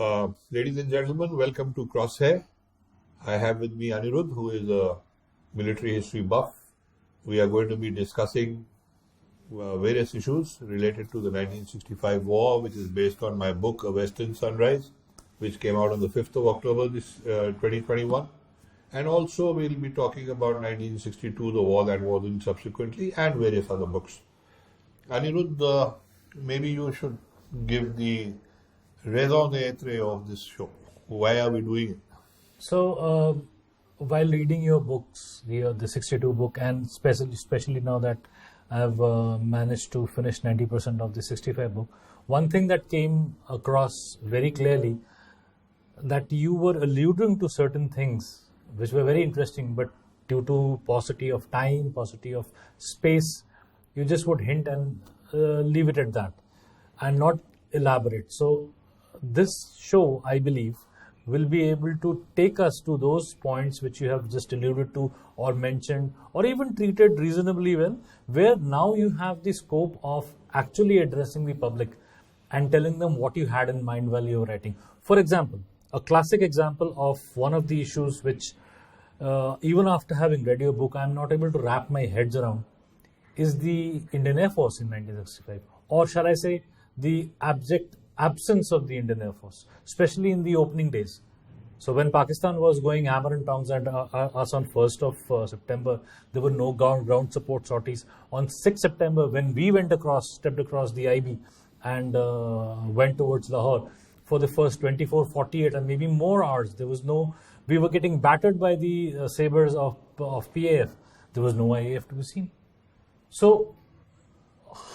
Ladies and gentlemen, welcome to Crosshair. I have with me Anirudh, who is a military history buff. We are going to be discussing various issues related to the 1965 war, which is based on my book, A Western Sunrise, which came out on the 5th of October 2021. And also we'll be talking about 1962, the war that was in subsequently, and various other books. Anirudh, maybe you should give the raison d'etre of this show. Why are we doing it? So, while reading your books, the 62 book, and especially now that I've managed to finish 90% of the 65 book, one thing that came across very clearly, that you were alluding to certain things which were very interesting, but due to paucity of time, paucity of space, you just would hint and leave it at that and not elaborate. So this show, I believe, will be able to take us to those points which you have just alluded to or mentioned or even treated reasonably well, where now you have the scope of actually addressing the public and telling them what you had in mind while you were writing. For example, a classic example of one of the issues which even after having read your book, I'm not able to wrap my heads around, is the Indian Air Force in 1965, or shall I say the abject absence of the Indian Air Force, especially in the opening days. So when Pakistan was going hammer and tongs at us on 1st of September, there were no ground support sorties. On 6th September, when we stepped across the IB and went towards Lahore, for the first 24, 48 and maybe more hours, we were getting battered by the sabers of PAF. There was no IAF to be seen. So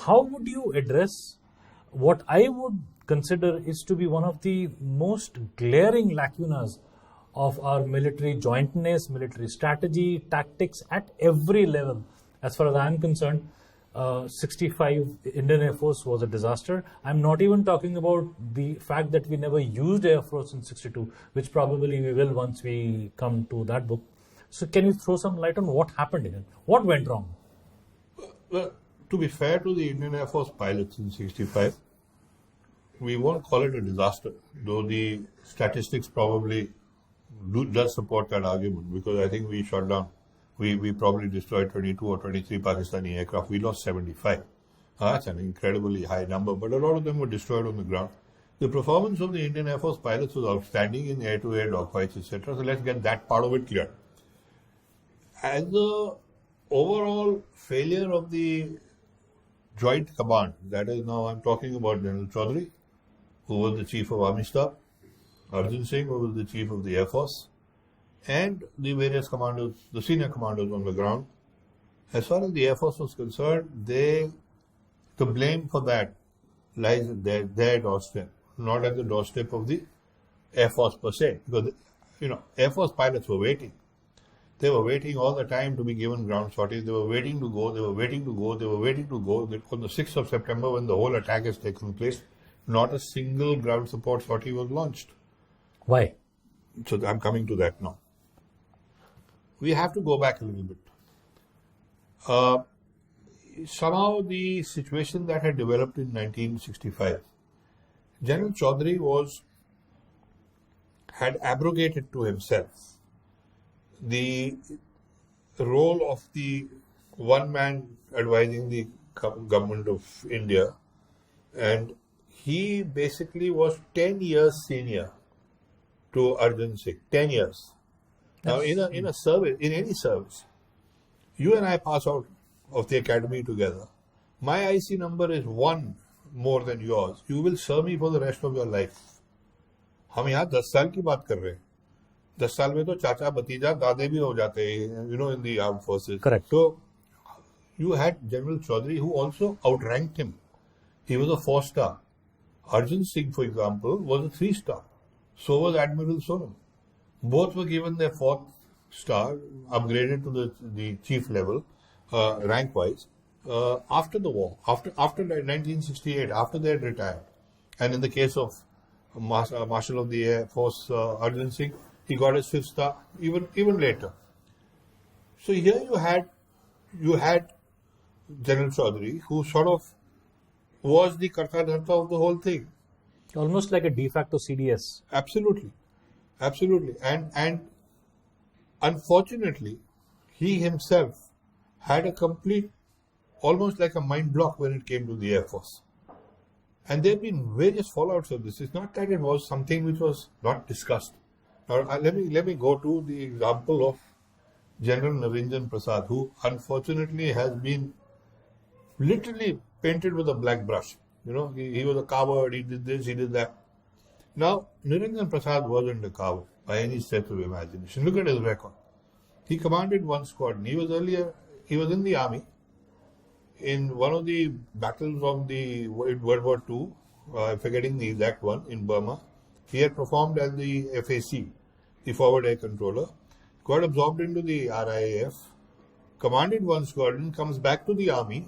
how would you address what I would consider is to be one of the most glaring lacunas of our military jointness, military strategy, tactics at every level? As far as I am concerned, 65 Indian Air Force was a disaster. I'm not even talking about the fact that we never used Air Force in 62, which probably we will once we come to that book. So can you throw some light on what happened here? What went wrong? Well, to be fair to the Indian Air Force pilots in 65, we won't call it a disaster, though the statistics probably does support that argument, because I think we shot down, we probably destroyed 22 or 23 Pakistani aircraft. We lost 75. That's an incredibly high number, but a lot of them were destroyed on the ground. The performance of the Indian Air Force pilots was outstanding in air-to-air dogfights, etc. So let's get that part of it clear. As the overall failure of the joint command, that is, now I'm talking about General Chaudhary, who was the chief of Army Staff, Arjun Singh, who was the chief of the Air Force, and the various commanders, the senior commanders on the ground. As far as the Air Force was concerned, the blame for that lies at their doorstep, not at the doorstep of the Air Force per se. Because, Air Force pilots were waiting. They were waiting all the time to be given ground sorties. They were waiting to go. On the 6th of September, when the whole attack has taken place, not a single ground support sortie was launched. Why? So I'm coming to that now. We have to go back a little bit. Somehow the situation that had developed in 1965, General Chaudhary had abrogated to himself the role of the one man advising the government of India, and he basically was 10 years senior to Arjun Singh. 10 years. Now, in any service, you and I pass out of the academy together. My IC number is 1 more than yours. You will serve me for the rest of your life. हम यहाँ 10 साल की बात कर रहे हैं. 10 साल में तो चाचा, भतीजा, दादे भी हो जाते हैं, in the armed forces. Correct. So, you had General Chaudhary, who also outranked him. He was a 4-star. Arjun Singh, for example, was a 3-star. So was Admiral Sonam. Both were given their 4th star, upgraded to the chief level, rank-wise, after the war, after 1968, after they had retired. And in the case of Marshal of the Air Force, Arjun Singh, he got his 5th star even later. So here you had General Chaudhary, who sort of was the karta dharta of the whole thing. Almost like a de facto CDS. Absolutely. Absolutely. And unfortunately, he himself had a complete, almost like a mind block when it came to the Air Force. And there have been various fallouts of this. It's not that it was something which was not discussed. Now, let me go to the example of General Narenjan Prasad, who unfortunately has been literally painted with a black brush. You know, he was a coward, he did this, he did that. Now, Narenjan Prasad wasn't a coward by any stretch of imagination. Look at his record. He commanded one squadron. He was in the army. In one of the battles of the World War II, forgetting the exact one, in Burma, he had performed as the FAC, the Forward Air Controller, got absorbed into the RIAF, commanded one squadron, comes back to the army.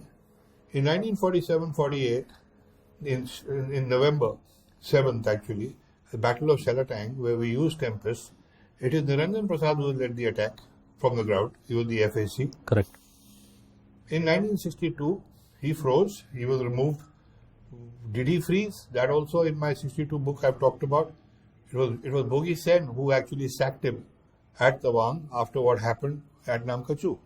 In 1947-48, in November 7th actually, the Battle of Selatang, where we used Tempest, it is Narenjan Prasad who led the attack from the ground. He was the FAC. Correct. In 1962, he froze. He was removed. Did he freeze? That also in my 62 book I've talked about. It was Bogi Sen who actually sacked him at Tawang after what happened at Namkachu.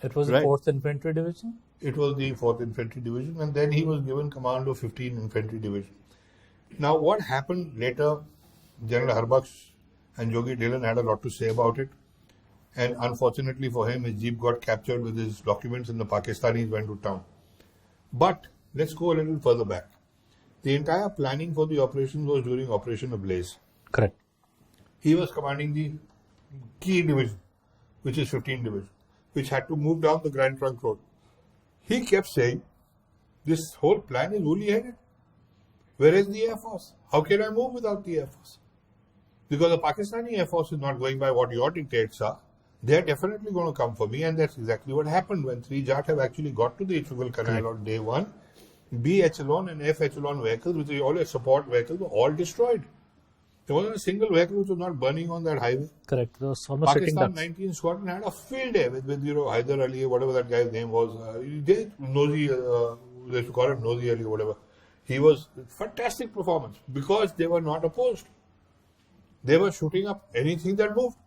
It was the Right. 4th Infantry Division? It was the 4th Infantry Division, and then he was given command of 15th Infantry Division. Now, what happened later, General Harbaksh and Jogi Dillon had a lot to say about it. And unfortunately for him, his jeep got captured with his documents and the Pakistanis went to town. But let's go a little further back. The entire planning for the operation was during Operation Ablaze. Correct. He was commanding the key division, which is 15th Division, which had to move down the Grand Trunk Road. He kept saying, this whole plan is woolly-headed. Where is the Air Force? How can I move without the Air Force? Because the Pakistani Air Force is not going by what your dictates are. They're definitely going to come for me, and that's exactly what happened when 3 Jat have actually got to the Ichukal Canal on day 1. B echelon and F echelon vehicles, which are all support vehicles, were all destroyed. There wasn't a single vehicle which was not burning on that highway. Correct. It was almost sitting Pakistan ducks. 19 Squadron had a field day with Hyder Ali, whatever that guy's name was. They used to call him Nosy Ali, whatever. He was fantastic performance because they were not opposed. They were shooting up anything that moved.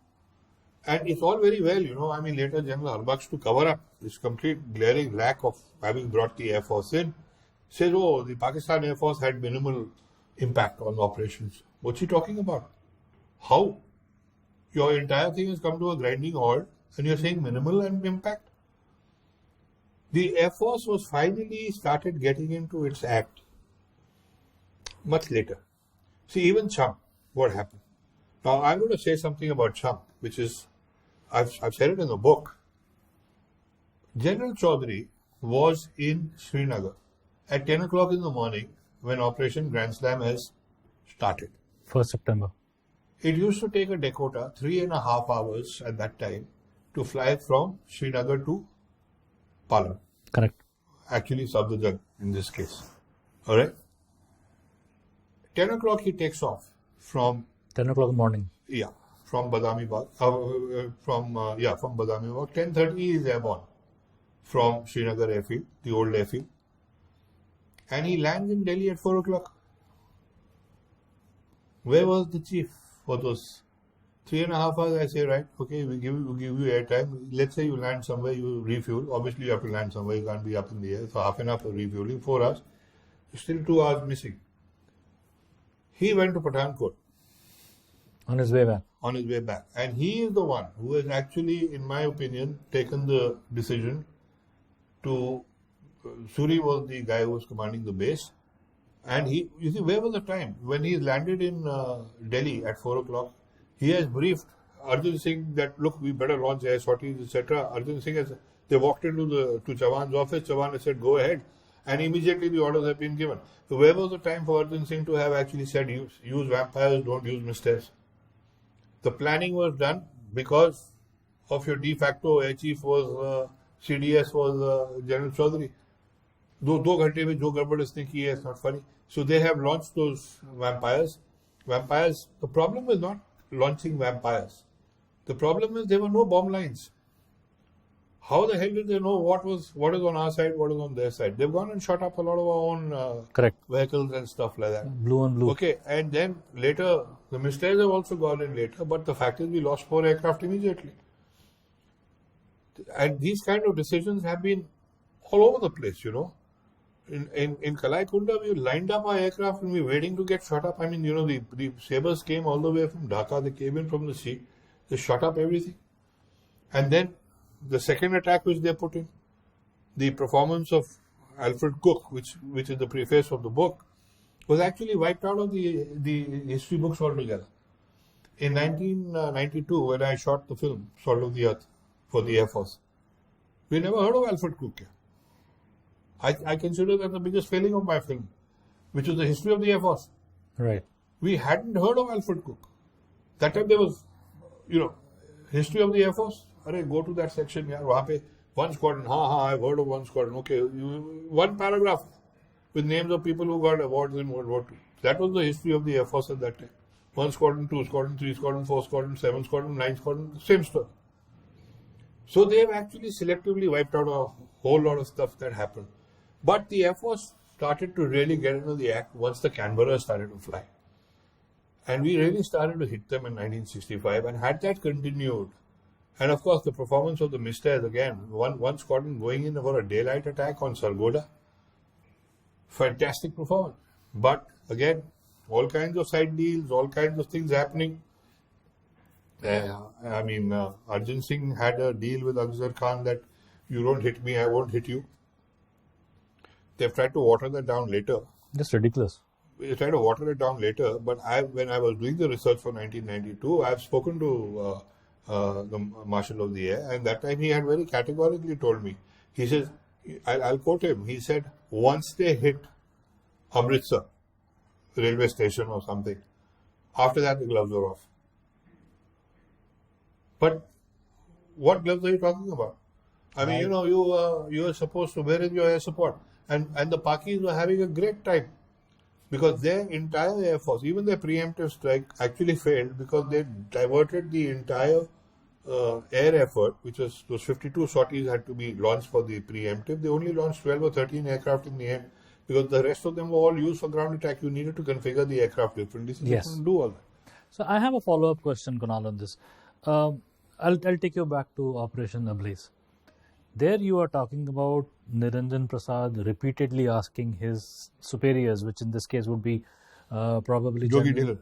And it's all very well, later General Harbaksh, to cover up this complete glaring lack of having brought the Air Force in, says, oh, the Pakistan Air Force had minimal impact on operations. What's he talking about? How? Your entire thing has come to a grinding halt and you're saying minimal impact? The Air Force was finally started getting into its act much later. See, even Chum, what happened? Now, I'm going to say something about Chum, which is, I've said it in the book. General Chaudhary was in Srinagar at 10 o'clock in the morning when Operation Grand Slam has started. 1st September. It used to take a Dakota 3.5 hours at that time to fly from Srinagar to Palam. Correct. Actually, Safdarjung in this case. Alright? 10 o'clock he takes off from 10 o'clock in the morning. from Badami Bagh. From Badami Bagh. 10:30 he is airborne from Srinagar airfield, the old airfield. And he lands in Delhi at 4 o'clock. Where was the chief for those 3.5 hours? I say, right, okay, we give you airtime. Let's say you land somewhere, you refuel. Obviously, you have to land somewhere. You can't be up in the air. So half an hour for refueling, 4 hours. Still 2 hours missing. He went to Pathankot. On his way back. On his way back. And he is the one who has actually, in my opinion, taken the decision to... Suri was the guy who was commanding the base. And you see, where was the time? When he landed in Delhi at 4 o'clock, he has briefed Arjun Singh that, look, we better launch air sorties, etc. Arjun Singh has, they walked into Chavan's office. Chavan has said, go ahead. And immediately the orders have been given. So where was the time for Arjun Singh to have actually said, use vampires, don't use misters? The planning was done because of your de facto air chief was, CDS was General Chaudhary. 2 घंटे में जो गड़बड़ इसने की है, it's not funny. So they have launched those vampires. The problem is not launching vampires. The problem is there were no bomb lines. how the hell did they know what is on our side, what is on their side? They've gone and shot up a lot of our own Correct. vehicles and stuff like that. Blue on blue. Okay, and then later, the Mysteries have also gone in later, but the fact is we lost 4 aircraft immediately. And these kind of decisions have been all over the place, you know. In Kalai Kunda, we lined up our aircraft and we were waiting to get shot up. I mean, you know, the sabers came all the way from Dhaka, they came in from the sea, they shot up everything. And then the second attack which they put in, the performance of Alfred Cook, which is the preface of the book, was actually wiped out of the history books altogether. In 1992, when I shot the film Salt of the Earth for the Air Force, we never heard of Alfred Cook. I consider that the biggest failing of my film, which is the history of the Air Force. Right. We hadn't heard of Alfred Cook. That time there was, you know, history of the Air Force. Go to that section, yaar, pe one squadron. I've heard of one squadron. Okay, one paragraph with names of people who got awards in World War II. That was the history of the Air Force at that time. 1 squadron, 2 squadron, 3 squadron, 4 squadron, 7 squadron, 9 squadron, same story. So they have actually selectively wiped out a whole lot of stuff that happened. But the Air Force started to really get into the act once the Canberra started to fly. And we really started to hit them in 1965, and had that continued, and of course the performance of the Mysteries again, one squadron going in for a daylight attack on Sargodha, fantastic performance. But again, all kinds of side deals, all kinds of things happening. Arjun Singh had a deal with Akbar Khan that you don't hit me, I won't hit you. They've tried to water that down later. That's ridiculous. They tried to water it down later, but when I was doing the research for 1992, I've spoken to the Marshal of the Air, and that time he had very categorically told me, he says, I'll quote him, he said, once they hit Amritsar railway station or something, after that the gloves were off. But what gloves are you talking about? I mean, you know, you are supposed to, where is your air support? And the Pakis were having a great time because their entire Air Force, even their preemptive strike, actually failed because they diverted the entire air effort, which was those 52 sorties had to be launched for the preemptive. They only launched 12 or 13 aircraft in the end because the rest of them were all used for ground attack. You needed to configure the aircraft differently, so you couldn't do all that. So I have a follow-up question, Kunal, on this. I'll take you back to Operation Ablaze. There you are talking about Niranjan Prasad repeatedly asking his superiors, which in this case would be probably General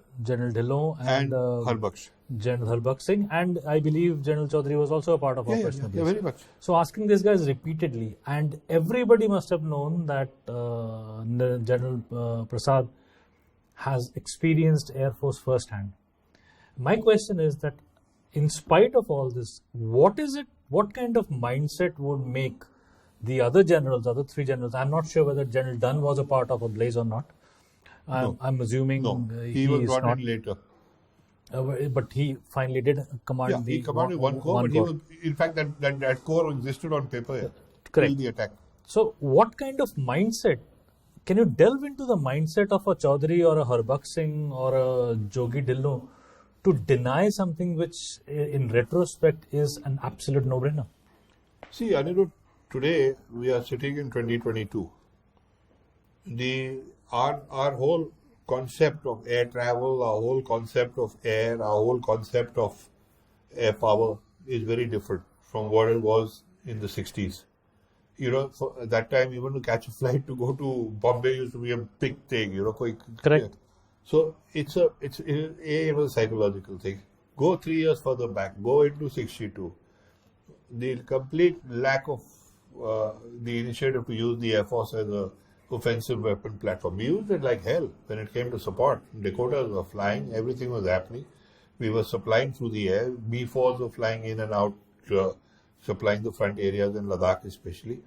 Dhillon and Harbaksh. General Harbaksh Singh, and I believe General Chaudhary was also a part of Operation Ablaze. Yeah, very much. So asking these guys repeatedly, and everybody must have known that General Prasad has experienced Air Force firsthand. My question is that in spite of all this, what kind of mindset would make the other three generals, I'm not sure whether General Dunn was a part of Ablaze or not. I'm assuming he was brought in later. But he finally did command he commanded one corps, but he was, in fact, that corps existed on paper till the attack. So what kind of mindset, can you delve into the mindset of a Chaudhary or a Harbaksh Singh or a Jogi Dhillon to deny something which in retrospect is an absolute no-brainer? See, Anirudh, today we are sitting in 2022. Our whole concept of air travel, our whole concept of air, our whole concept of air power is very different from what it was in the 60s. You know, for at that time, even to catch a flight to go to Bombay used to be a big thing, you know. Correct. So it was a psychological thing. Go 3 years further back, go into 62. The complete lack of the initiative to use the Air Force as a offensive weapon platform. We used it like hell when it came to support. Dakotas were flying, everything was happening. We were supplying through the air. B-4s were flying in and out, supplying the front areas in Ladakh especially.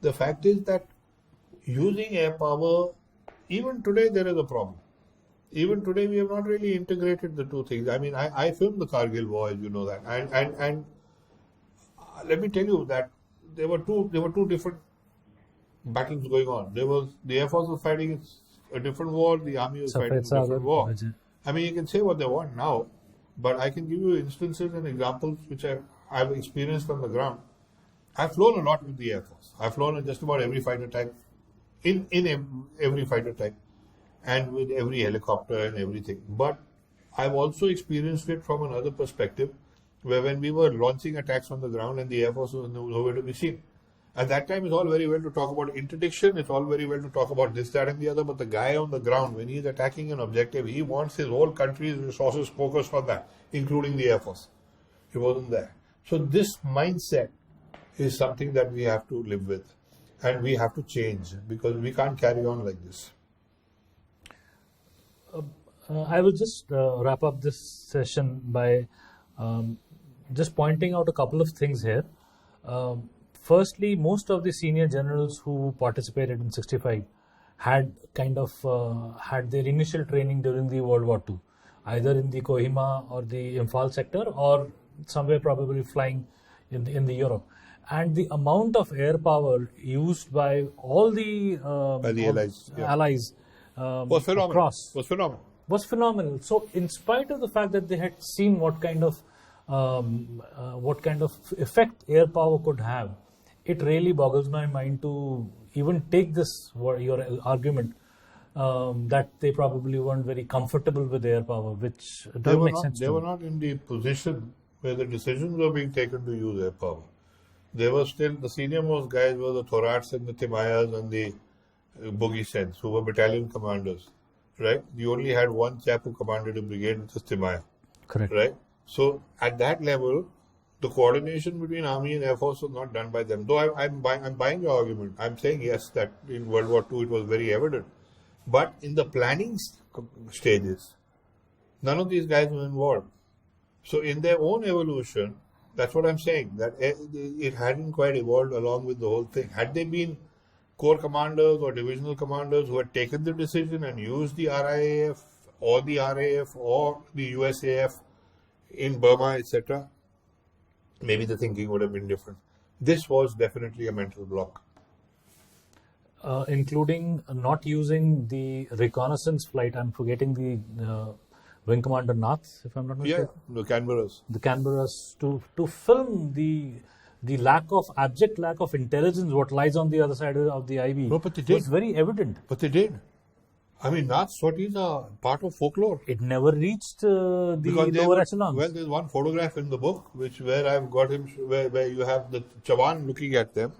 The fact is that using air power, even today there is a problem. Even today we have not really integrated the two things. I mean, I filmed the Kargil war, as you know that, and let me tell you that there were two different battles going on. There was the Air Force was fighting a different war, the Army was fighting a different war. I mean, you can say what they want now, but I can give you instances and examples which I've experienced on the ground. I've flown a lot with the Air Force. I've flown in just about every fighter type, every fighter type, and with every helicopter and everything. But I've also experienced it from another perspective, where when we were launching attacks on the ground and the Air Force was nowhere to be seen. At that time, it's all very well to talk about interdiction, it's all very well to talk about this, that, and the other, but the guy on the ground, when he's attacking an objective, he wants his whole country's resources focused on that, including the Air Force. He wasn't there. So this mindset is something that we have to live with, and we have to change, because we can't carry on like this. I will just wrap up this session by just pointing out a couple of things here. Firstly, most of the senior generals who participated in 65 had had their initial training during the World War II, either in the Kohima or the Imphal sector, or somewhere probably flying in the Europe. And the amount of air power used by all the allies was phenomenal. across Was phenomenal. So, in spite of the fact that they had seen what kind of effect air power could have, it really boggles my mind to even take this your argument that they probably weren't very comfortable with air power, which doesn't make sense. They were not in the position where the decisions were being taken to use air power. They were still, the senior most guys were the Thorats and the Timayas and the Boogie Sens, who were battalion commanders, right? You only had one chap who commanded a brigade, which was Timaya. Correct. Right? So at that level, the coordination between Army and Air Force was not done by them. Though I'm buying your argument. I'm saying yes, that in World War II it was very evident. But in the planning stages, none of these guys were involved. So in their own evolution, that's what I'm saying, that it hadn't quite evolved along with the whole thing. Had they been corps commanders or divisional commanders who had taken the decision and used the RIAF or the RAF or the USAF in Burma, etc., maybe the thinking would have been different. This was definitely a mental block. Including not using the reconnaissance flight. I'm forgetting the Wing Commander Nath, if I'm not mistaken. Yeah, the Canberras. The Canberras to film the abject lack of intelligence what lies on the other side of the IB. No, but they did. Was very evident. But they did. I mean, Nath sorties are part of folklore. It never reached the lower echelons. Well, there's one photograph in the book where I've got him, where you have the Chawan looking at them.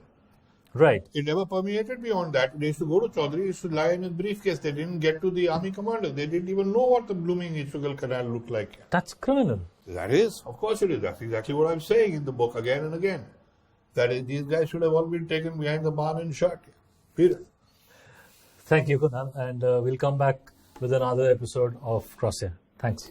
Right. It never permeated beyond that. They used to go to Chaudhary, used to lie in his briefcase. They didn't get to the army commander. They didn't even know what the blooming Ichugal Canal looked like. That's criminal. That is. Of course it is. That's exactly what I'm saying in the book again and again. That is, these guys should have all been taken behind the barn and shot. Period. Thank you, Kunal. And we'll come back with another episode of Crosshair. Thanks.